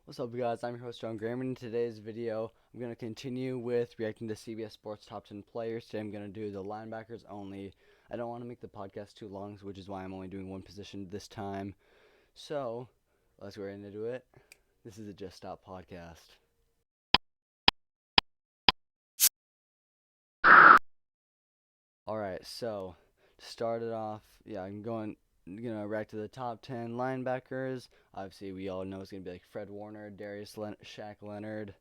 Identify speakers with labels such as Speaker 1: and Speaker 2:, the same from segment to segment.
Speaker 1: What's up, guys? I'm your host, John Graham, and in today's video, I'm going to continue with reacting to CBS Sports Top 10 Players. Today, I'm going to do the linebackers only. I don't want to make the podcast too long, which is why I'm only doing one position this time. So, let's go right into it. This is a Just Stop podcast. Alright, so, to start it off, I'm going react to the top 10 linebackers. Obviously, we all know it's going to be like Fred Warner, Shaq Leonard,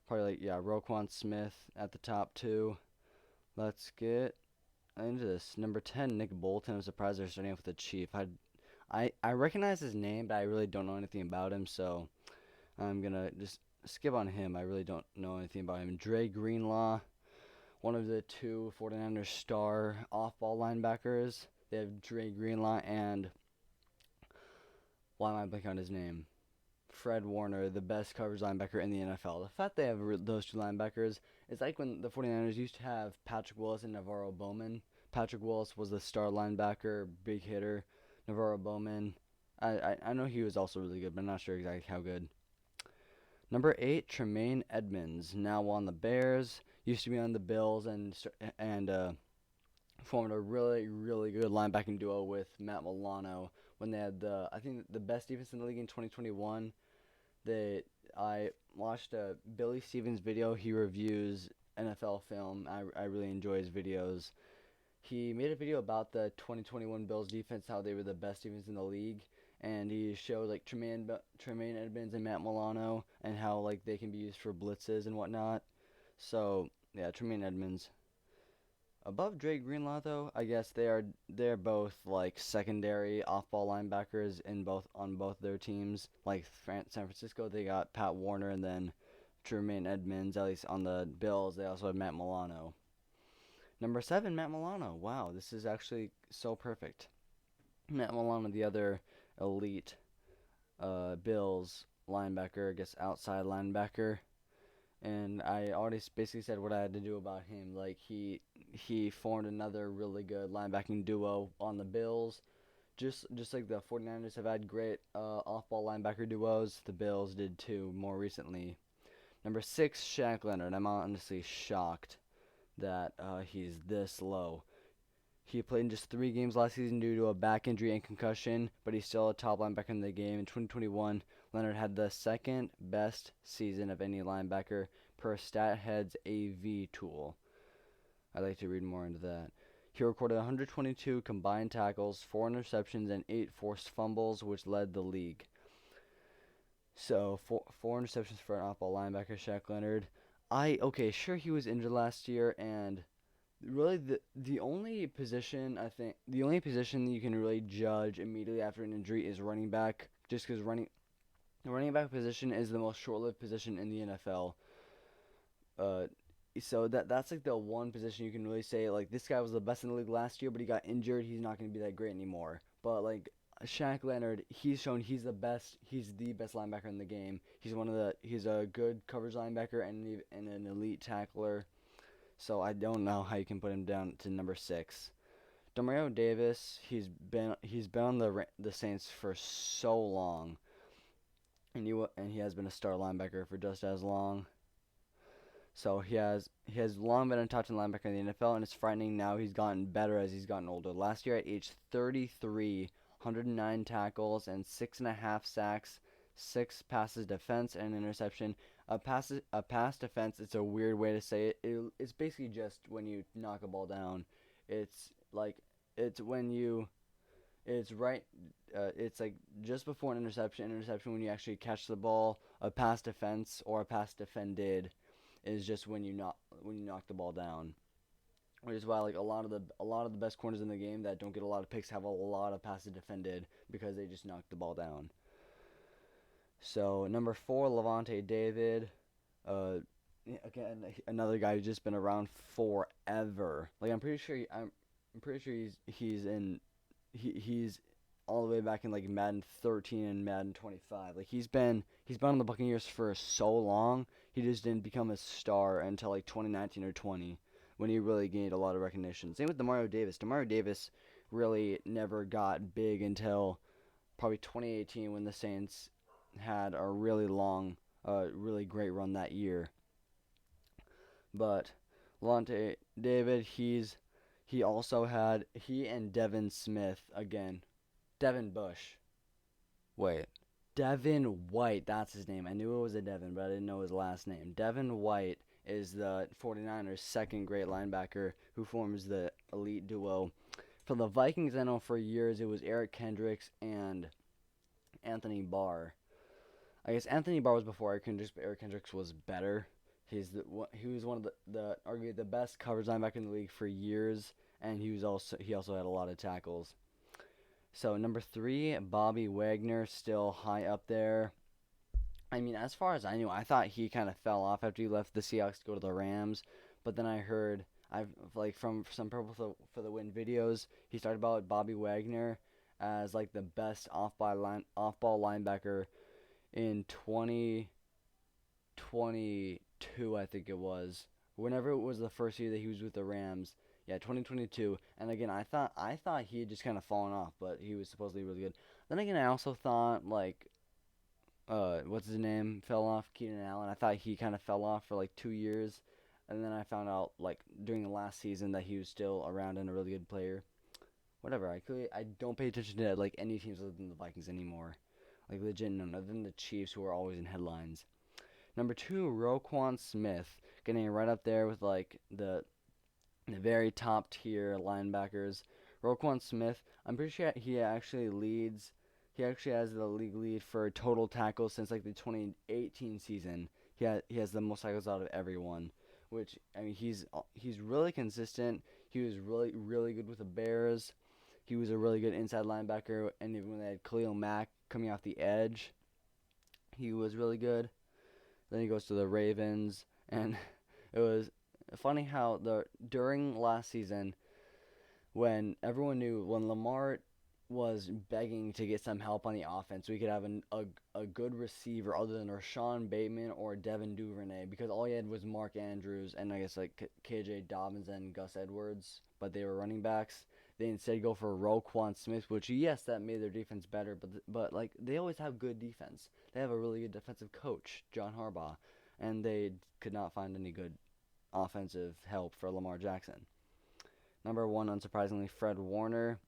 Speaker 1: probably Roquan Smith at the top two. Let's get into this. Number 10, Nick Bolton. I'm surprised they're starting off with the Chief. I recognize his name, but I really don't know anything about him, so I'm gonna just skip on him. I really don't know anything about him. Dre Greenlaw, one of the two 49ers star off-ball linebackers. They have Dre Greenlaw and why am I blanking on his name? Fred Warner, the best coverage linebacker in the NFL. The fact they have those two linebackers is like when the 49ers used to have Patrick Willis and Navarro Bowman. Patrick Willis was the star linebacker, big hitter. Navarro Bowman, I know he was also really good, but I'm not sure exactly how good. Number 8, Tremaine Edmonds, now on the Bears. Used to be on the Bills and formed a really good linebacking duo with Matt Milano when they had I think the best defense in the league in 2021. I watched a Billy Stevens video. He reviews NFL film. I really enjoy his videos. He made a video about the 2021 Bills defense, how they were the best defense in the league, and he showed like Tremaine Edmonds and Matt Milano and how like they can be used for blitzes and whatnot. So yeah, Tremaine Edmonds. Above Dre Greenlaw, though, I guess they're both like secondary off-ball linebackers in both on both their teams. Like San Francisco, they got Pat Warner and then Tremaine Edmonds. At least on the Bills, they also have Matt Milano. Number 7, Matt Milano. Wow, this is actually so perfect. Matt Milano, the other elite Bills linebacker, I guess outside linebacker. And I already basically said what I had to do about him. Like he formed another really good linebacking duo on the Bills. Just like the 49ers have had great off-ball linebacker duos, the Bills did too more recently. Number 6, Shaq Leonard. I'm honestly shocked that he's this low. He played in just 3 games last season due to a back injury and concussion, but he's still a top linebacker in the game. In 2021, Leonard had the second best season of any linebacker per StatHead's AV tool. I'd like to read more into that. He recorded 122 combined tackles, 4 interceptions, and 8 forced fumbles, which led the league. So, four interceptions for an off-ball linebacker, Shaq Leonard. Sure, he was injured last year, and really the only position you can really judge immediately after an injury is running back, just because the running back position is the most short-lived position in the NFL. So that's like the one position you can really say like this guy was the best in the league last year, but he got injured. He's not going to be that great anymore. But like Shaq Leonard, he's shown he's the best. He's the best linebacker in the game. He's a good coverage linebacker and an elite tackler. So I don't know how you can put him down to number 6. Demario Davis, he's been on the Saints for so long, and he has been a star linebacker for just as long. So he has long been a top 10 linebacker in the NFL, and it's frightening now he's gotten better as he's gotten older. Last year at age 33, 109 tackles and 6.5 sacks, 6 passes defense and an interception. A pass defense, it's a weird way to say it. It's basically just when you knock a ball down. It's like it's when you it's right it's like just before an interception when you actually catch the ball. A pass defense or a pass defended is just when you knock the ball down. Which is why like a lot of the best corners in the game that don't get a lot of picks have a lot of passes defended because they just knock the ball down. So number 4, Levante David, again another guy who's just been around forever. Like I'm pretty sure he's all the way back in like Madden 13 and Madden 25. Like he's been on the Buccaneers for so long. He just didn't become a star until like 2019 or 20 when he really gained a lot of recognition. Same with Demario Davis. Demario Davis really never got big until probably 2018 when the Saints had a really long, really great run that year. But Levante David, he also had he and Devin Smith again. Devin Bush. Wait. Devin White, that's his name. I knew it was a Devin, but I didn't know his last name. Devin White is the 49ers' second great linebacker who forms the elite duo. For the Vikings, I know for years it was Eric Kendricks and Anthony Barr. I guess Anthony Barr was before Eric Kendricks, but Eric Kendricks was better. He was one of the arguably the best coverage linebacker in the league for years, and he also had a lot of tackles. So number 3, Bobby Wagner, still high up there. I mean, as far as I knew, I thought he kind of fell off after he left the Seahawks to go to the Rams. But then I heard, from some Purple for the Win videos, he started about Bobby Wagner as like the best off-ball linebacker in 2022, I think it was. Whenever it was the first year that he was with the Rams. Yeah, 2022. And again, I thought he had just kind of fallen off, but he was supposedly really good. Then again, I also thought what's his name fell off, Keenan Allen. I thought he kind of fell off for like 2 years, and then I found out like during the last season that he was still around and a really good player. Whatever. I don't pay attention to like any teams other than the Vikings anymore. Like legit none other than the Chiefs, who are always in headlines. Number 2, Roquan Smith, getting right up there with like the very top tier linebackers. Roquan Smith, I'm pretty sure he actually leads. He actually has the league lead for total tackles since like the 2018 season. He has the most tackles out of everyone, which I mean he's really consistent. He was really good with the Bears. He was a really good inside linebacker, and even when they had Khalil Mack coming off the edge, he was really good. Then he goes to the Ravens, and it was funny how during last season, when everyone knew when Lamar was begging to get some help on the offense, we could have a good receiver other than Rashawn Bateman or Devin Duvernay, because all he had was Mark Andrews and I guess like KJ Dobbins and Gus Edwards, but they were running backs. They instead go for Roquan Smith, which yes, that made their defense better, but like they always have good defense. They have a really good defensive coach, John Harbaugh, and they could not find any good offensive help for Lamar Jackson. Number 1, unsurprisingly, Fred Warner.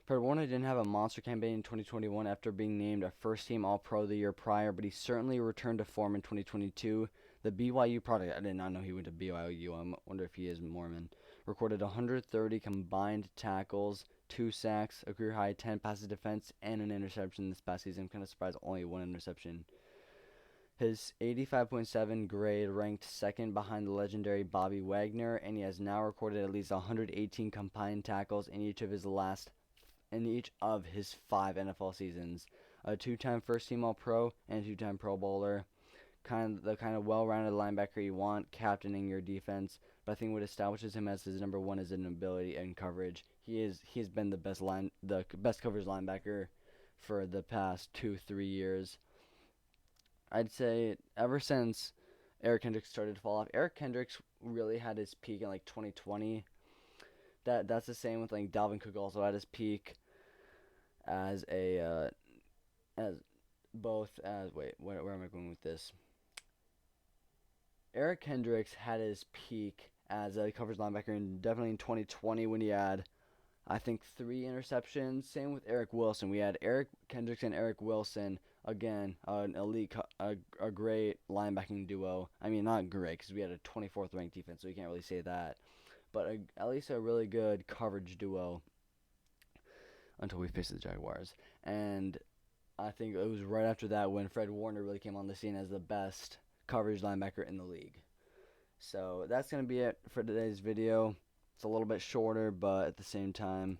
Speaker 1: Fred Warner didn't have a monster campaign in 2021 after being named a first-team All-Pro the year prior, but he certainly returned to form in 2022. The BYU product, I did not know he went to BYU. I wonder if he is Mormon. Recorded 130 combined tackles, 2 sacks, a career-high 10 passes defense, and an interception this past season. I'm kind of surprised only 1 interception. His 85.7 grade ranked second behind the legendary Bobby Wagner, and he has now recorded at least 118 combined tackles in each of his 5 NFL seasons. A 2-time first-team All-Pro and a 2-time Pro Bowler. The kind of well-rounded linebacker you want, captaining your defense. But I think what establishes him as his number 1 is an ability and coverage. He has been the best coverage linebacker for the past 2-3 years. I'd say ever since Eric Kendricks started to fall off. Eric Kendricks really had his peak in like 2020. That's the same with like Dalvin Cook also had his peak as where am I going with this? Eric Kendricks had his peak as a coverage linebacker definitely in 2020 when he had, I think, 3 interceptions. Same with Eric Wilson. We had Eric Kendricks and Eric Wilson, again, an elite, a great linebacking duo. I mean, not great because we had a 24th ranked defense, so you can't really say that. But at least a really good coverage duo until we faced the Jaguars. And I think it was right after that when Fred Warner really came on the scene as the best coverage linebacker in the league. So that's going to be it for today's video. It's a little bit shorter, but at the same time,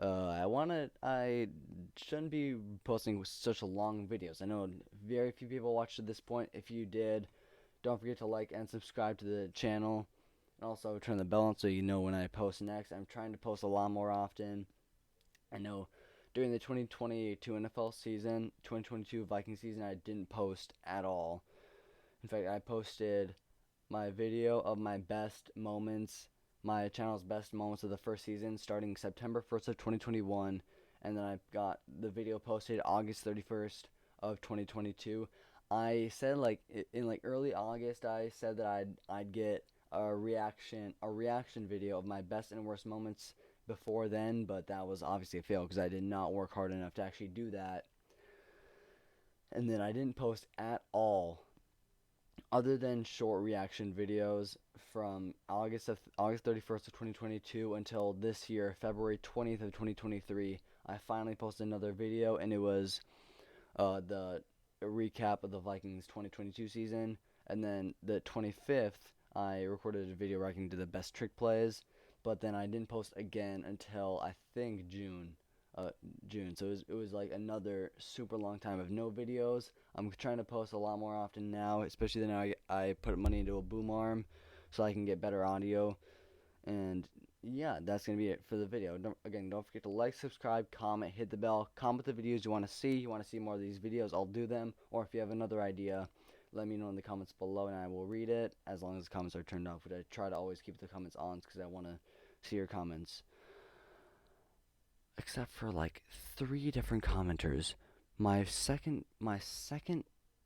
Speaker 1: I shouldn't be posting such long videos. I know very few people watched to this point. If you did, don't forget to like and subscribe to the channel. And also turn the bell on so you know when I post next. I'm trying to post a lot more often. I know during the 2022 NFL season, 2022 Viking season, I didn't post at all. In fact, I posted my video of my best moments, my channel's best moments of the first season, starting September 1st of 2021, and then I got the video posted August 31st of 2022. I said like in like early August, I said that I'd get a reaction video of my best and worst moments before then, but that was obviously a fail because I did not work hard enough to actually do that. And then I didn't post at all other than short reaction videos from August 31st of 2022 until this year, February 20th of 2023. I finally posted another video, and it was the recap of the Vikings 2022 season. And then the 25th, I recorded a video where I can do the best trick plays, but then I didn't post again until I think June. So it was like another super long time of no videos. I'm trying to post a lot more often now, especially now I put money into a boom arm so I can get better audio. And yeah, that's going to be it for the video. Don't forget to like, subscribe, comment, hit the bell, comment the videos you want to see. You want to see more of these videos, I'll do them. Or if you have another idea, let me know in the comments below and I will read it, as long as the comments are turned off. But I try to always keep the comments on because I want to see your comments. Except for like 3 different commenters.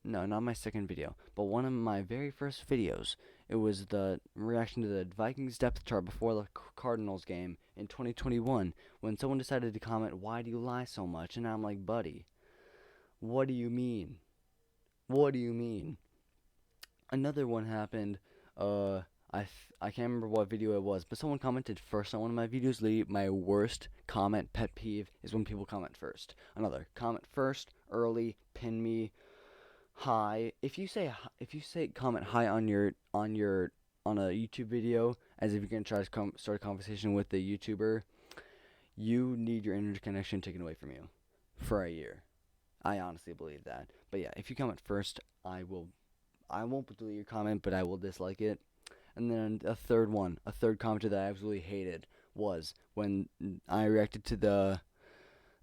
Speaker 1: No, not my second video, but one of my very first videos. It was the reaction to the Vikings depth chart before the Cardinals game in 2021, when someone decided to comment, "Why do you lie so much?" And I'm like, buddy, what do you mean? What do you mean? Another one happened, I can't remember what video it was, but someone commented first on one of my videos. My worst comment pet peeve is when people comment first. Another, comment first, early, pin me, hi. If you say comment hi on a YouTube video, as if you're gonna try to start a conversation with the YouTuber, you need your internet connection taken away from you for a year. I honestly believe that. But yeah, if you comment first, I won't delete your comment, but I will dislike it. And then a third commenter that I absolutely hated was when I reacted to the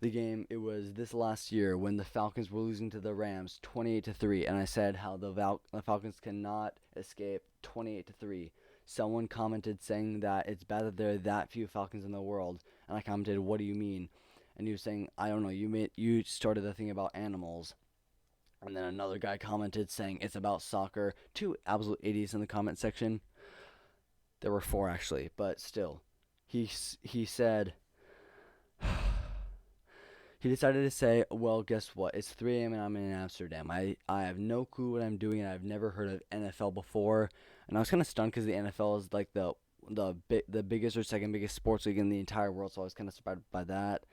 Speaker 1: game. It was this last year when the Falcons were losing to the Rams 28-3, and I said how the Falcons cannot escape 28-3. Someone commented saying that it's bad that there are that few Falcons in the world, and I commented, "What do you mean?" And he was saying, "I don't know. You started the thing about animals." And then another guy commented saying it's about soccer. 2 absolute idiots in the comment section. There were 4 actually, but still. He said, he decided to say, "Well, guess what? It's 3 a.m. and I'm in Amsterdam. I have no clue what I'm doing, and I've never heard of NFL before." And I was kind of stunned because the NFL is like the biggest or second biggest sports league in the entire world, so I was kind of surprised by that.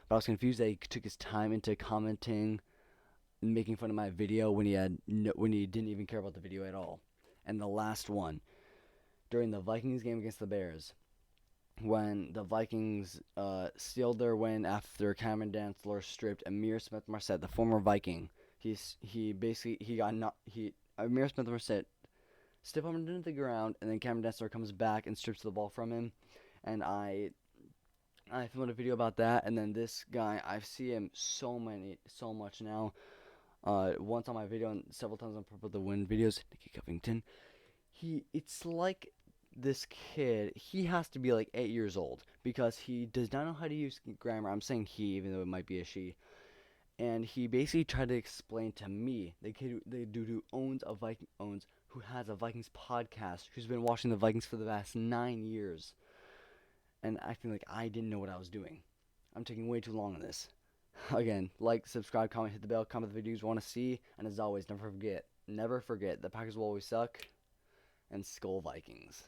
Speaker 1: But I was confused that he took his time into commenting, making fun of my video when he didn't even care about the video at all. And the last one, during the Vikings game against the Bears, when the Vikings sealed their win after Cameron Dantzler stripped Amir Smith-Marset, the former Viking. Amir Smith-Marset stepped him into the ground, and then Cameron Dantzler comes back and strips the ball from him. And I filmed a video about that. And then this guy, I see him so much now. Once on my video and several times on Purple the Win videos, Nicky Covington. It's like this kid, he has to be like 8 years old because he does not know how to use grammar. I'm saying he, even though it might be a she. And he basically tried to explain to me, the kid who has a Vikings podcast, who's been watching the Vikings for the past 9 years, and acting like I didn't know what I was doing. I'm taking way too long on this. Again, like, subscribe, comment, hit the bell, comment the videos you want to see, and as always, never forget, the Packers will always suck, and Skull Vikings.